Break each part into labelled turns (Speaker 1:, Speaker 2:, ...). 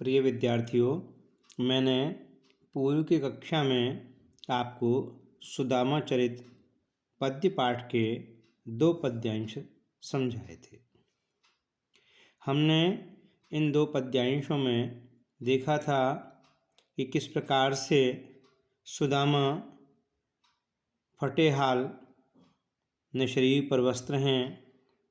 Speaker 1: प्रिय विद्यार्थियों, मैंने पूर्व की कक्षा में आपको सुदामा चरित पद्य पाठ के 2 पद्यांश समझाए थे। हमने इन 2 पद्यांशों में देखा था कि किस प्रकार से सुदामा फटे हाल, न शरीर पर वस्त्र हैं,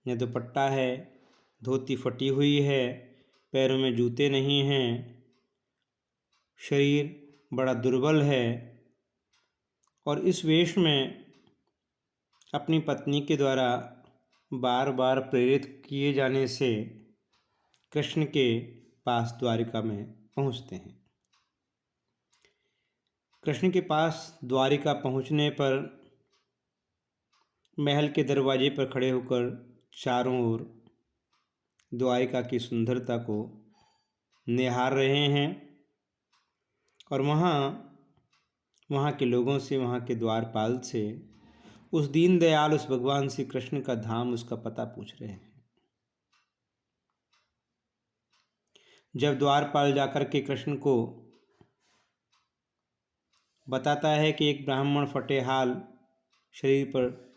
Speaker 1: न दुपट्टा है, धोती फटी हुई है, पैरों में जूते नहीं हैं, शरीर बड़ा दुर्बल है और इस वेश में अपनी पत्नी के द्वारा बार बार प्रेरित किए जाने से कृष्ण के पास द्वारिका में पहुँचते हैं। कृष्ण के पास द्वारिका पहुँचने पर महल के दरवाजे पर खड़े होकर चारों ओर द्वारिका की सुंदरता को निहार रहे हैं और वहाँ के लोगों से, वहाँ के द्वारपाल से उस दीनदयाल, उस भगवान श्री कृष्ण का धाम, उसका पता पूछ रहे हैं। जब द्वारपाल जाकर के कृष्ण को बताता है कि एक ब्राह्मण फटे हाल, शरीर पर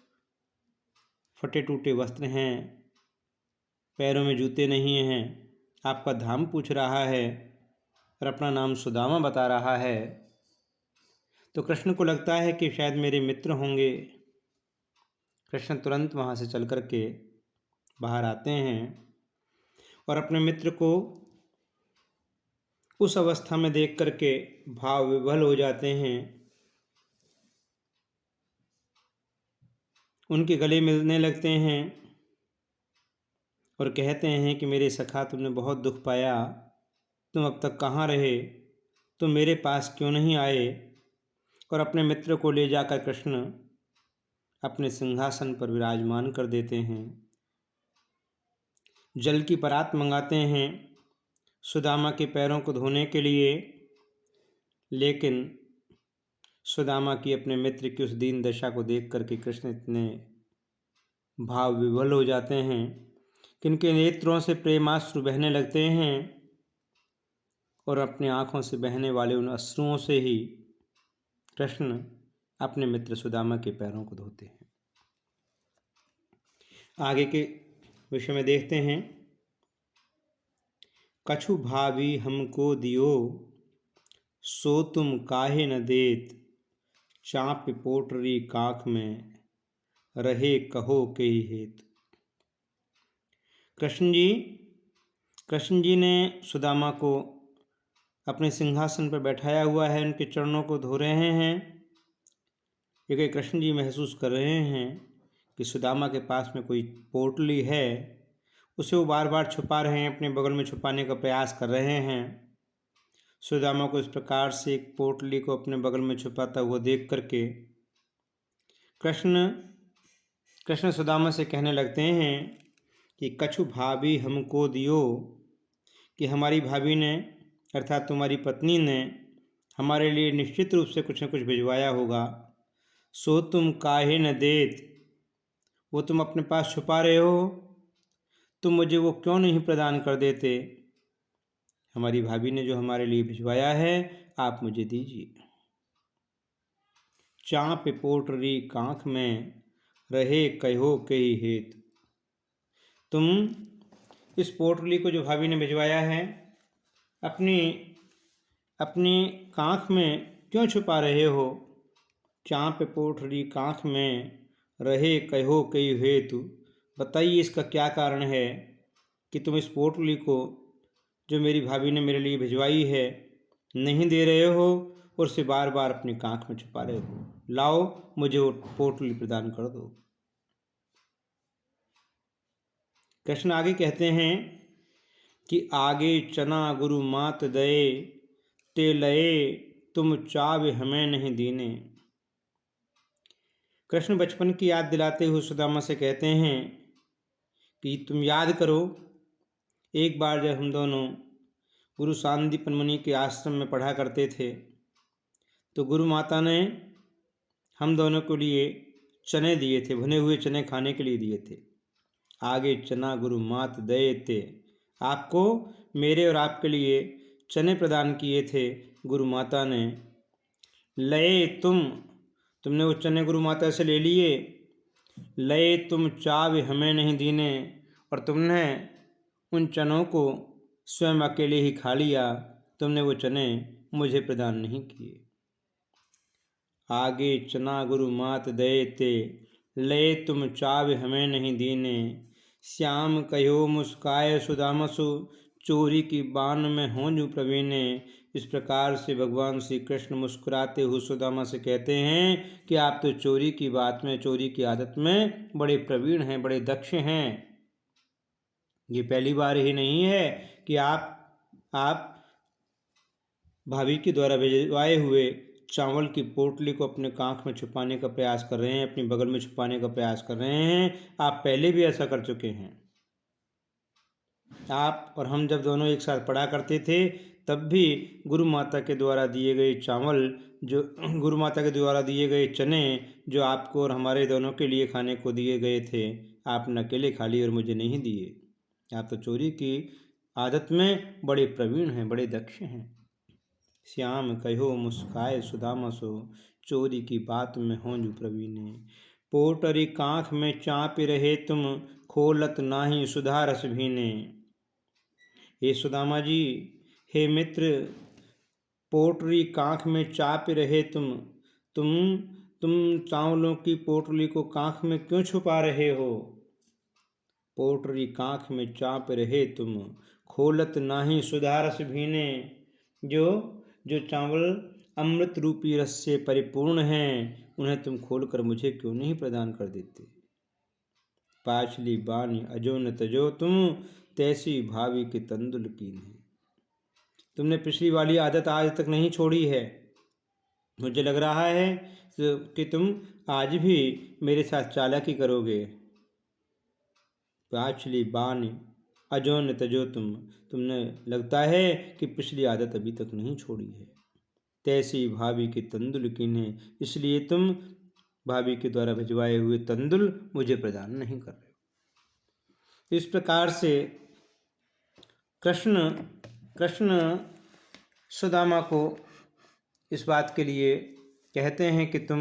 Speaker 1: फटे टूटे वस्त्र हैं, पैरों में जूते नहीं हैं, आपका धाम पूछ रहा है और अपना नाम सुदामा बता रहा है, तो कृष्ण को लगता है कि शायद मेरे मित्र होंगे। कृष्ण तुरंत वहाँ से चल कर के बाहर आते हैं और अपने मित्र को उस अवस्था में देख करके भाव विभल हो जाते हैं। उनके गले मिलने लगते हैं और कहते हैं कि मेरे सखा, तुमने बहुत दुख पाया, तुम अब तक कहाँ रहे, तुम मेरे पास क्यों नहीं आए। और अपने मित्र को ले जाकर कृष्ण अपने सिंहासन पर विराजमान कर देते हैं। जल की परात मंगाते हैं सुदामा के पैरों को धोने के लिए, लेकिन सुदामा की अपने मित्र की उस दीन दशा को देख करके कृष्ण इतने भाव विभल हो जाते हैं कि उनके नेत्रों से प्रेमाश्रु बहने लगते हैं और अपनी आँखों से बहने वाले उन अश्रुओं से ही कृष्ण अपने मित्र सुदामा के पैरों को धोते हैं। आगे के विषय में देखते हैं। कछु भावी हमको दियो, सो तुम काहे न देत, चाप पोटरी काख में, रहे कहो के ही हेत। कृष्ण जी ने सुदामा को अपने सिंहासन पर बैठाया हुआ है, उनके चरणों को धो रहे हैं। क्योंकि कृष्ण जी महसूस कर रहे हैं कि सुदामा के पास में कोई पोटली है, उसे वो बार बार छुपा रहे हैं, अपने बगल में छुपाने का प्रयास कर रहे हैं। सुदामा को इस प्रकार से एक पोटली को अपने बगल में छुपाता हुआ देख करके कृष्ण सुदामा से कहने लगते हैं कि कछु भाभी हमको दियो, कि हमारी भाभी ने अर्थात तुम्हारी पत्नी ने हमारे लिए निश्चित रूप से कुछ न कुछ भिजवाया होगा। सो तुम काहे न देत, वो तुम अपने पास छुपा रहे हो, तुम मुझे वो क्यों नहीं प्रदान कर देते। हमारी भाभी ने जो हमारे लिए भिजवाया है, आप मुझे दीजिए। चाँप पोटरी कांख में, रहे कहो के ही हेत। तुम इस पोटली को जो भाभी ने भिजवाया है अपनी कांख में क्यों छुपा रहे हो। चाँप पोटली कांख में, रहे कहो कई हेतु। बताइए इसका क्या कारण है कि तुम इस पोटली को जो मेरी भाभी ने मेरे लिए भिजवाई है नहीं दे रहे हो और उसे बार बार अपनी कांख में छुपा रहे हो। लाओ, मुझे वो पोटली प्रदान कर दो। कृष्ण आगे कहते हैं कि आगे चना गुरु मात दये, ते लये तुम चाव हमें नहीं दीने। कृष्ण बचपन की याद दिलाते हुए सुदामा से कहते हैं कि तुम याद करो, एक बार जब हम दोनों गुरु सांदीपन मुनि के आश्रम में पढ़ा करते थे, तो गुरु माता ने हम दोनों के लिए चने दिए थे, भुने हुए चने खाने के लिए दिए थे। आगे चना गुरु मात दये थे, आपको, मेरे और आपके लिए चने प्रदान किए थे गुरु माता ने। लए तुमने वो चने गुरु माता से ले लिए। लए तुम चाव हमें नहीं दीने, और तुमने उन चनों को स्वयं अकेले ही खा लिया, तुमने वो चने मुझे प्रदान नहीं किए। आगे चना गुरु मात दए ते, लए तुम चाव हमें नहीं दीने। श्याम कहो मुस्काए सुदामसु, चोरी की बान में हों जू प्रवीणे। इस प्रकार से भगवान श्री कृष्ण मुस्कुराते हुए सुदामा से कहते हैं कि आप तो चोरी की बात में, चोरी की आदत में बड़े प्रवीण हैं, बड़े दक्ष हैं। ये पहली बार ही नहीं है कि आप भाभी के द्वारा भिजवाए हुए चावल की पोटली को अपने कांख में छुपाने का प्रयास कर रहे हैं, अपनी बगल में छुपाने का प्रयास कर रहे हैं। आप पहले भी ऐसा कर चुके हैं। आप और हम जब दोनों एक साथ पढ़ा करते थे, तब भी गुरु माता के द्वारा दिए गए चावल, जो गुरु माता के द्वारा दिए गए चने, जो आपको और हमारे दोनों के लिए खाने को दिए गए थे, आपने अकेले खा लिए और मुझे नहीं दिए। आप तो चोरी की आदत में बड़े प्रवीण हैं, बड़े दक्ष हैं। श्याम कहो मुस्काए सुदामा सो, चोरी की बात में हों जू प्रवीणे। पोटरी कांख में चाप रहे तुम, खोलत नाही सुधा रस भीने। हे सुदामा जी, हे मित्र, पोटरी कांख में चाप रहे तुम चावलों की पोटली को कांख में क्यों छुपा रहे हो? पोटरी कांख में चाप रहे तुम, खोलत नाही सुधा रस भीने। जो चावल अमृत रूपी रस से परिपूर्ण हैं, उन्हें तुम खोलकर मुझे क्यों नहीं प्रदान कर देते? पाछली बानी अजो न तजो तुम, तैसी भावी के तंदुल कीन है। तुमने पिछली वाली आदत आज तक नहीं छोड़ी है। मुझे लग रहा है कि तुम आज भी मेरे साथ चालाकी करोगे। पाछली बानी अजो न तजो तुमने लगता है कि पिछली आदत अभी तक नहीं छोड़ी है। तैसी भाभी के तंदुल कीने, इसलिए तुम भाभी के द्वारा भिजवाए हुए तंदुल मुझे प्रदान नहीं कर रहे हो। इस प्रकार से कृष्ण सुदामा को इस बात के लिए कहते हैं कि तुम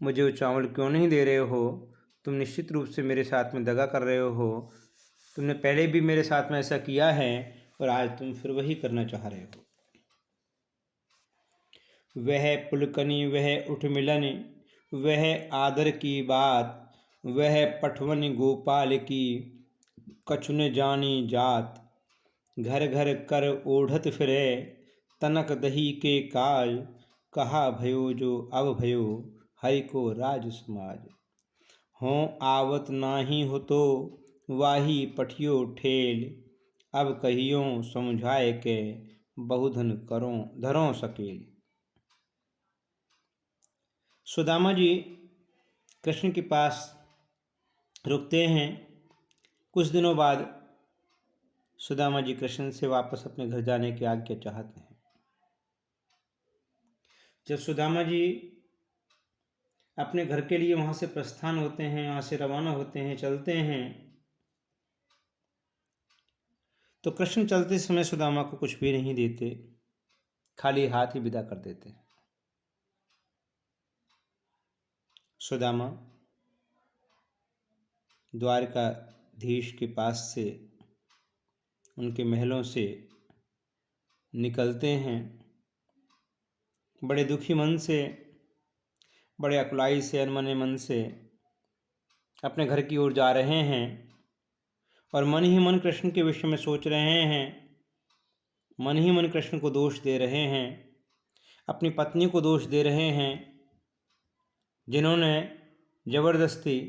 Speaker 1: मुझे वो चावल क्यों नहीं दे रहे हो? तुम निश्चित रूप से मेरे साथ में दगा कर रहे हो। तुमने पहले भी मेरे साथ में ऐसा किया है और आज तुम फिर वही करना चाह रहे हो। वह पुलकनी वह उठ मिलन, वह आदर की बात, वह पठवन गोपाल की, कछु न जानी जात। घर घर कर ओढ़त फिरे, तनक दही के काज, कहा भयो जो अब भयो, हरि को राज समाज। हों आवत नाही हो तो वाही पठियो ठेल, अब कहियो समझाए के बहुधन करों धरों सकेल। सुदामा जी कृष्ण के पास रुकते हैं। कुछ दिनों बाद सुदामा जी कृष्ण से वापस अपने घर जाने की आज्ञा चाहते हैं। जब सुदामा जी अपने घर के लिए वहाँ से प्रस्थान होते हैं, वहाँ से रवाना होते हैं, चलते हैं, तो कृष्ण चलते समय सुदामा को कुछ भी नहीं देते, खाली हाथ ही विदा कर देते हैं। सुदामा द्वारकाधीश के पास से, उनके महलों से निकलते हैं। बड़े दुखी मन से, बड़े अकुलाई से, अनमने मन से अपने घर की ओर जा रहे हैं और मन ही मन कृष्ण के विषय में सोच रहे हैं, मन ही मन कृष्ण को दोष दे रहे हैं, अपनी पत्नी को दोष दे रहे हैं, जिन्होंने जबरदस्ती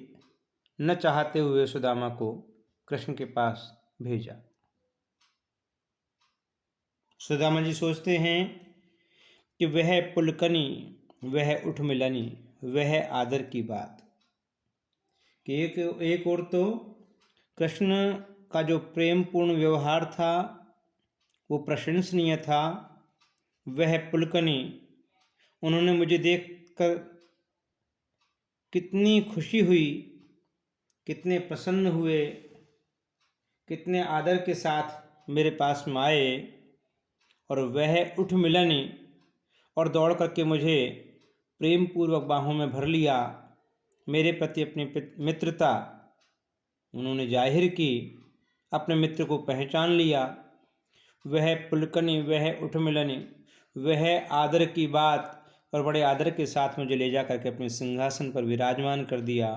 Speaker 1: न चाहते हुए सुदामा को कृष्ण के पास भेजा। सुदामा जी सोचते हैं कि वह पुलकनी वह उठ मिलनी, वह आदर की बात, कि एक और तो कृष्ण का जो प्रेम पूर्ण व्यवहार था वो प्रशंसनीय था। वह पुलकनी, उन्होंने मुझे देखकर कितनी खुशी हुई, कितने प्रसन्न हुए, कितने आदर के साथ मेरे पास में आए, और वह उठ मिलनी और दौड़ करके मुझे प्रेम पूर्वक बाहों में भर लिया। मेरे प्रति अपनी मित्रता उन्होंने जाहिर की, अपने मित्र को पहचान लिया। वह पुलकनी, वह उठ मिलनी, वह आदर की बात, और बड़े आदर के साथ मुझे ले जा करके अपने सिंहासन पर विराजमान कर दिया।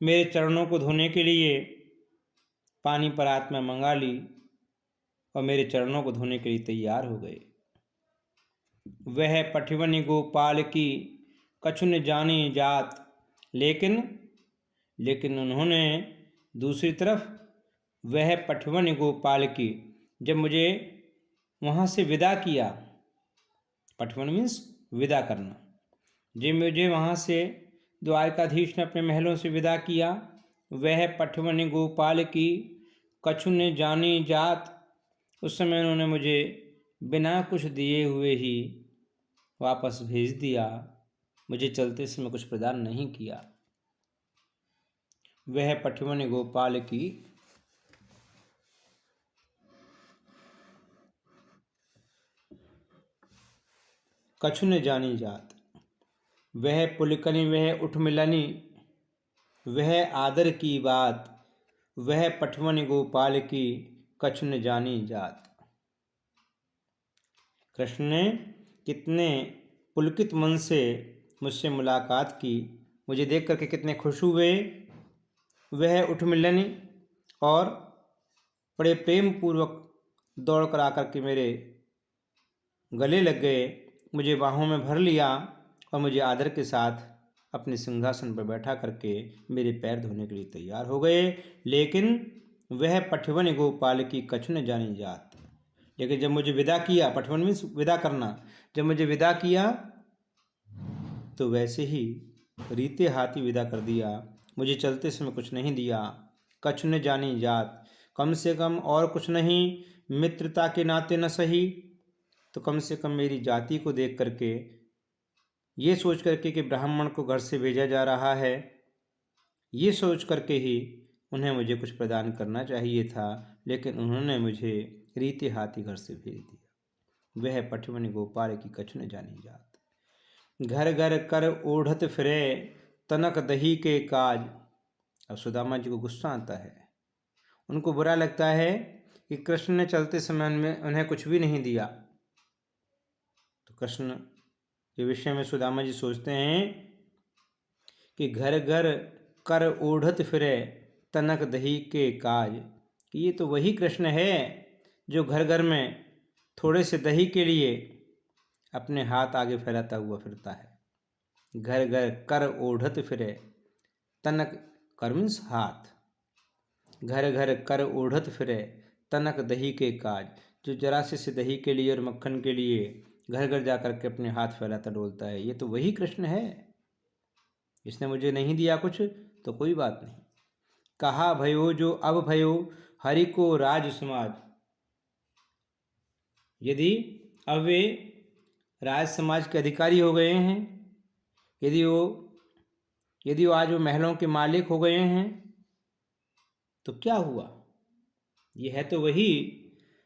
Speaker 1: मेरे चरणों को धोने के लिए पानी परात में मंगा ली और मेरे चरणों को धोने के लिए तैयार हो गए। वह पठवनि गोपाल की कछु न जानी जात, लेकिन उन्होंने दूसरी तरफ वह पठवनि गोपाल की, जब मुझे वहाँ से विदा किया, पठवन मीन्स विदा करना, जब मुझे वहाँ से द्वारकाधीश ने अपने महलों से विदा किया, वह पठवनि गोपाल की कछु न जानी जात, उस समय उन्होंने मुझे बिना कुछ दिए हुए ही वापस भेज दिया, मुझे चलते समय कुछ प्रदान नहीं किया। वह पठवनि गोपाल की कछु न जानी जात, वह पुलकनी, वह उठ मिलनी, वह आदर की बात, वह पठवनि गोपाल की कछु न जानी जात। कृष्ण ने कितने पुलकित मन से मुझसे मुलाकात की, मुझे देख करके कितने खुश हुए। वह उठ मिलनी और बड़े प्रेम पूर्वक दौड़ कर आकर के मेरे गले लग गए, मुझे बाहों में भर लिया और मुझे आदर के साथ अपने सिंहासन पर बैठा करके मेरे पैर धोने के लिए तैयार हो गए। लेकिन वह पठवनि गोपाल की कछु न जानी जात, लेकिन जब मुझे विदा किया, पठवन मीन्स विदा करना, जब मुझे विदा किया तो वैसे ही रीते हाथी विदा कर दिया, मुझे चलते समय कुछ नहीं दिया। कछु न जानी जात, कम से कम और कुछ नहीं, मित्रता के नाते न सही तो कम से कम मेरी जाति को देख करके, ये सोच करके कि ब्राह्मण को घर से भेजा जा रहा है, ये सोच करके ही उन्हें मुझे कुछ प्रदान करना चाहिए था, लेकिन उन्होंने मुझे रीते हाथी घर से भेज दिया। वह पठवनि गोपाल की कछु न जानी जात, घर घर कर ओढ़त फिरे तनक दही के काज। अब सुदामा जी को गुस्सा आता है, उनको बुरा लगता है कि कृष्ण ने चलते समय में उन्हें कुछ भी नहीं दिया। तो कृष्ण के विषय में सुदामा जी सोचते हैं कि घर घर कर ओढ़त फिरे तनक दही के काज, कि ये तो वही कृष्ण है जो घर घर में थोड़े से दही के लिए अपने हाथ आगे फैलाता हुआ फिरता है। घर घर कर ओढ़त फिरे, तनक कर मीन्स हाथ, घर घर कर ओढ़त फिरे तनक दही के काज, जो जरा से दही के लिए और मक्खन के लिए घर घर जा कर के अपने हाथ फैलाता डोलता है, ये तो वही कृष्ण है। इसने मुझे नहीं दिया कुछ तो कोई बात नहीं, कहा भयो जो अब भयो हरि को राज समाज। यदि अब वे राज समाज के अधिकारी हो गए हैं, यदि वो आज वो महलों के मालिक हो गए हैं, तो क्या हुआ? ये है तो वही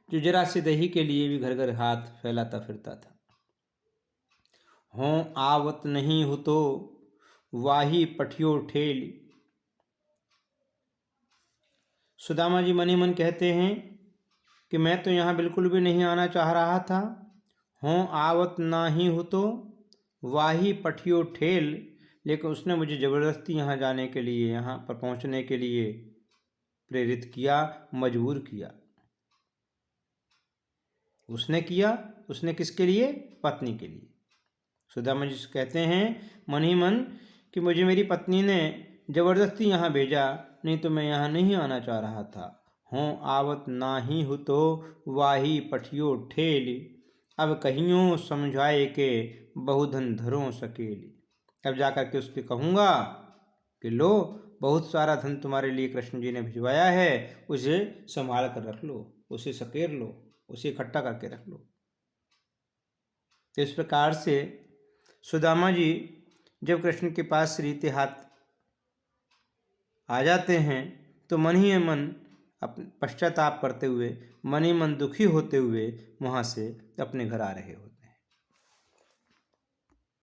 Speaker 1: जो जरा से दही के लिए भी घर घर हाथ फैलाता फिरता था। हों आवत नहीं हो तो वाही पठियो ठेल। सुदामा जी मन ही मन कहते हैं कि मैं तो यहाँ बिल्कुल भी नहीं आना चाह रहा था। हों आवत ना ही हो तो वाही पठियो ठेल, लेकिन उसने मुझे ज़बरदस्ती यहाँ जाने के लिए, यहाँ पर पहुँचने के लिए प्रेरित किया, मजबूर किया। उसने किया, उसने किसके लिए? पत्नी के लिए। सुदामा जी कहते हैं मन ही मन कि मुझे मेरी पत्नी ने ज़बरदस्ती यहाँ भेजा, नहीं तो मैं यहाँ नहीं आना चाह रहा था। हों आवत ना ही हो तो वाही पठियो ठेल, अब कहियों समझाए के बहुधन धरों सकेली। अब जाकर के उसके कहूँगा कि लो, बहुत सारा धन तुम्हारे लिए कृष्ण जी ने भिजवाया है, उसे संभाल कर रख लो, उसे सकेर लो, उसे इकट्ठा करके रख लो। तो इस प्रकार से सुदामा जी जब कृष्ण के पास रीते हाथ आ जाते हैं तो मन ही मन पश्चाताप करते हुए मन ही मन दुखी होते हुए वहाँ से अपने घर आ रहे होते।